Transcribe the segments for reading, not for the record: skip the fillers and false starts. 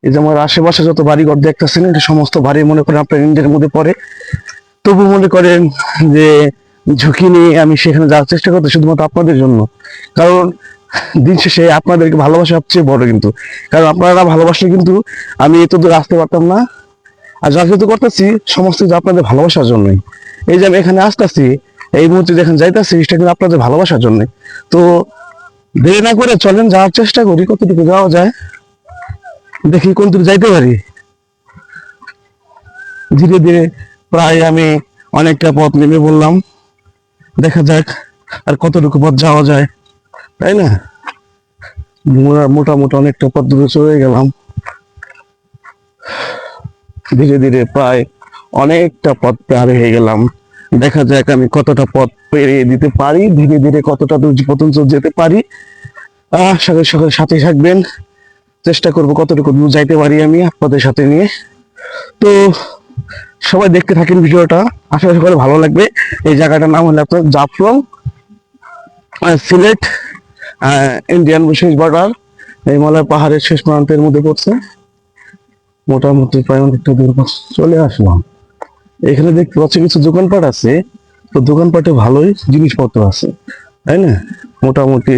এই যে আমার আশেপাশে যত বাড়িঘর দেখতেছেন, এটা সমস্ত বাড়ি মনে করেন আপনার ইন্ডিয়ার মধ্যে পড়ে। তবু মনে করেন যে ঝুঁকি নিয়ে আমি সেখানে যাওয়ার চেষ্টা করতে শুধুমাত্র আপনাদের জন্য। কারণ দিন শেষে আপনাদেরকে ভালোবাসা সবচেয়ে বড় কিন্তু। কারণ আপনারা ভালোবাসলে কিন্তু আমি এত দূর আসতে পারতাম না। আর যা কিছু করতেছি সমস্ত কিছু আপনাদের ভালোবাসার জন্যই। এই যে আমি এখানে আসতেছি, এই মুহূর্তে যেখানে যাইতেছি সেটা কিন্তু আপনাদের ভালোবাসার জন্য। তো দেরি না করে চলেন, যাওয়ার চেষ্টা করি কতটুকু যাওয়া যায়, দেখি কোন দিকে যাইতে পারি। ধীরে ধীরে প্রায় আমি অনেকটা পথ নেমে বললাম, দেখা যাক আর কতটুকু পথ যাওয়া যায়, তাই না? মোটামুটি অনেকটা পথ দূরে চলে গেলাম। ধীরে ধীরে প্রায় অনেকটা পথ পার হয়ে গেলাম। দেখা যাক আমি কতটা পথ পেরিয়ে দিতে পারি, ধীরে ধীরে কতটা দূর পর্যন্ত যেতে পারি। সকাল সকাল সাথে থাকবেন, চেষ্টা করব কতটুকু দূর যাইতে পারি আমি আপনাদের সাথে নিয়ে। তো সবাই দেখতে থাকেন ভিডিওটা, আশা করি ভালো লাগবে। এই জায়গাটার নাম হলো আপনার জাফলং, সিলেট, ইন্ডিয়ান শেষ বর্ডার, হিমালয় পাহাড়ের শেষ প্রান্তের মধ্যে পড়ছে। মোটামুটি প্রায় অনেকটা দূর চলে আসলাম। এখানে দেখতে পাচ্ছি কিছু দোকানপাট আছে, তো দোকানপাটে ভালোই জিনিসপত্র আছে, তাই না? মোটামুটি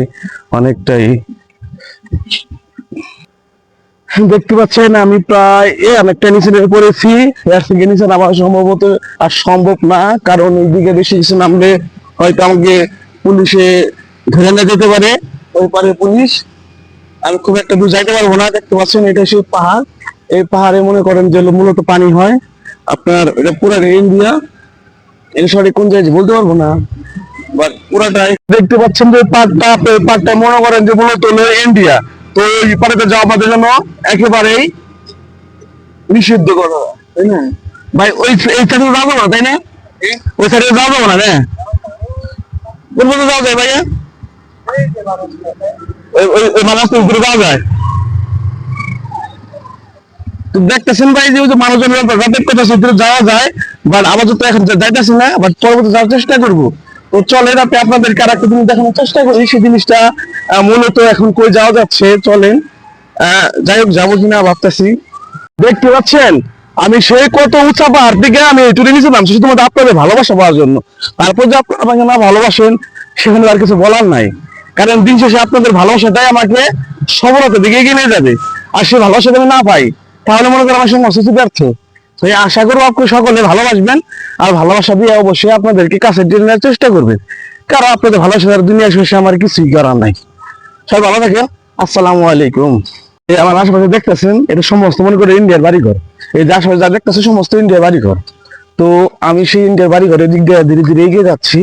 অনেকটাই দেখতে পাচ্ছেন আমি প্রায় অনেকটা নিচে নেমে পড়েছি। এর থেকে নিচে নামা সম্ভবত আর সম্ভব না, কারণ ওইদিকে বেশি নিচে নামলে হয়তো আমাকে পুলিশে ধরে নিয়ে যেতে পারে। ওই পারে পুলিশ, আমি খুব একটা দূর যাইতে পারবো না। দেখতে পাচ্ছেন এটা সেই পাহাড়, এই পাহাড়ে মনে করেন যে মূলত পানি হয় আপনার। এটা পুরো ইন্ডিয়া, এটা সঠিক কোন জায়গায় বলতে পারবো না, বাট পুরাটাই দেখতে পাচ্ছেন যে পাটটা মনে করেন যে মূলত হলো ইন্ডিয়া। তো এই পাড়াতে যাওয়া আমাদের জন্য একেবারেই নিষিদ্ধ করা, তাই না ভাই? ওই এই সাইডে যাবো না, তাই না? ওই সাইডে যাওয়া যাবো না, না কোন পথে যাওয়া যায় ভাইয়া? ওই ওই ওই মানুষের উপরে যাওয়া যায়। তো দেখতেছেন ভাই যে ওই যে মানুষজন যাদের কথা সেগুলো যাওয়া যায়, বাট আপাতত এখন যাইতেছি না, বাট পরবর্তী যাওয়ার চেষ্টা করবো। তো চলেন আপনি আপনাদের আর একটা জিনিস দেখানোর চেষ্টা করি, সেই জিনিসটা মূলত এখন কই যাওয়া যাচ্ছে চলেন। যাই হোক যাবো কিনা ভাবতেছি। দেখতে পাচ্ছেন আমি সেই কত উঁচা পাহাড় থেকে আমি তুলে নিয়েছিলাম শুধুমাত্র আপনাদের ভালোবাসা পাওয়ার জন্য। তারপর যে আপনারা আমাকে না ভালোবাসেন সেখানে আর কিছু বলার নাই, কারণ দিন শেষে আপনাদের ভালোবাসাটাই আমাকে সফলতার দিকে এগিয়ে নিয়ে যাবে। আর সে ভালোবাসা যদি আমি না পাই তাহলে মনে করেন আমার সঙ্গে অসুস্থ ব্যর্থ। তো এই আশা করবো আপনি সকলে ভালোবাসবেন, আর ভালোবাসা দিয়ে অবশ্যই আপনাদেরকে কাছে টেনে নেওয়ার চেষ্টা করবেন, কারণ আপনাদের ভালোবাসা দুনিয়া শেষে আমার কিছুই করার নাই। সবাই ভালো থাকেন, আসসালামু আলাইকুম। এই আমার আশেপাশে দেখতেছেন এটা সমস্ত মনে করে ইন্ডিয়ার বাড়িঘর। এই যে আশেপাশে যা দেখতেছে সমস্ত ইন্ডিয়ার বাড়িঘর। তো আমি সেই ইন্ডিয়ার বাড়িঘরের দিক দিয়ে ধীরে ধীরে এগিয়ে যাচ্ছি।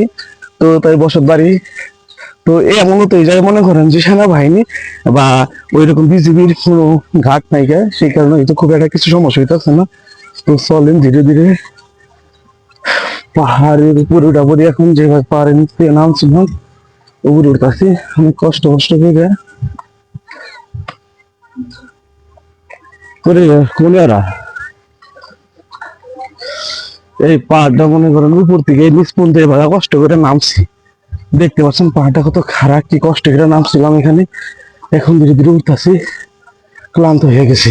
তো তাই বসত বাড়ি, তো এই মূলত এই জায়গায় মনে করেন যে সেনাবাহিনী বা ওই রকম বিজিবির কোনো ঘাট নাইকা, সেই কারণে হয়তো খুব একটা কিছু সমস্যা হইতেছে না। তো চলেন ধীরে ধীরে পাহাড়ের উপরে উঠাপড়ি, এখন যেভাবে পাহাড়ের নিচ থেকে নামছিলাম উপরে উঠতেছি অনেক কষ্ট কষ্ট করে কোনেরা। এই পাহাড়টা মনে করেন উপর থেকে নিচ পর্যন্ত এবার কষ্ট করে নামছি। দেখতে পাচ্ছেন পাহাড়টা কত খারাপ, কি কষ্ট করে নামছিলাম এখানে। এখন ধীরে ধীরে উঠতেছি, ক্লান্ত হয়ে গেছি।